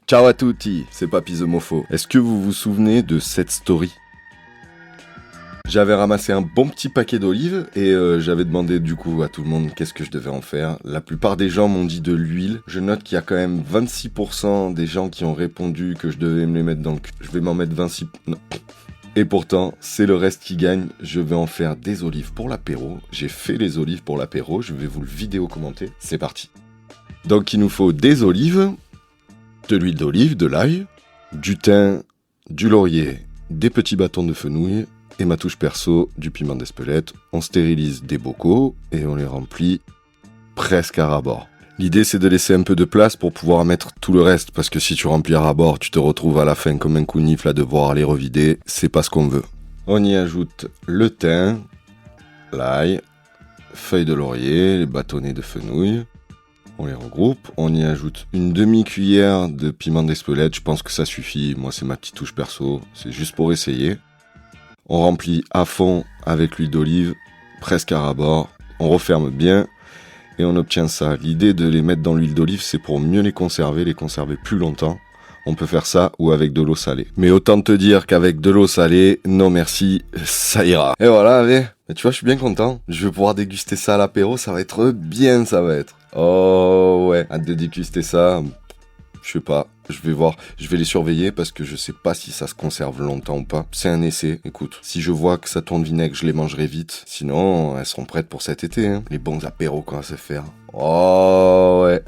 Ciao à tutti, c'est Papy The Mofo. Est-ce que vous vous souvenez de cette story ? J'avais ramassé un bon petit paquet d'olives et j'avais demandé du coup à tout le monde qu'est-ce que je devais en faire. La plupart des gens m'ont dit de l'huile. Je note qu'il y a quand même 26% des gens qui ont répondu que je devais me les mettre dans le cul. Je vais m'en mettre 26... Non. Et pourtant, c'est le reste qui gagne. Je vais en faire des olives pour l'apéro. J'ai fait les olives pour l'apéro. Je vais vous le vidéo commenter. C'est parti. Donc il nous faut des olives, de l'huile d'olive, de l'ail, du thym, du laurier, des petits bâtons de fenouil et ma touche perso, du piment d'Espelette. On stérilise des bocaux et on les remplit presque à ras-bord. L'idée c'est de laisser un peu de place pour pouvoir mettre tout le reste, parce que si tu remplis à ras-bord, tu te retrouves à la fin comme un counifle à devoir les revider, c'est pas ce qu'on veut. On y ajoute le thym, l'ail, feuilles de laurier, les bâtonnets de fenouil. On les regroupe, on y ajoute une demi-cuillère de piment d'Espelette, je pense que ça suffit, moi c'est ma petite touche perso, c'est juste pour essayer. On remplit à fond avec l'huile d'olive, presque à ras-bord, on referme bien et on obtient ça. L'idée de les mettre dans l'huile d'olive, c'est pour mieux les conserver plus longtemps. On peut faire ça ou avec de l'eau salée. Mais autant te dire qu'avec de l'eau salée, non merci, ça ira. Et voilà, allez, tu vois, je suis bien content. Je vais pouvoir déguster ça à l'apéro, ça va être bien, ça va être. Oh ouais, hâte de déguster ça. Je sais pas, je vais voir, je vais les surveiller parce que je sais pas si ça se conserve longtemps ou pas. C'est un essai, écoute. Si je vois que ça tourne vinaigre, je les mangerai vite. Sinon, elles seront prêtes pour cet été, hein. Les bons apéros qu'on va se faire. Oh ouais.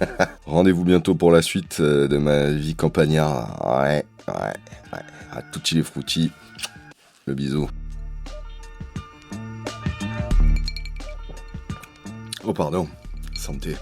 Rendez-vous bientôt pour la suite de ma vie campagnard. Ouais. À tutti les frutti. Le bisou. Oh pardon. Santé.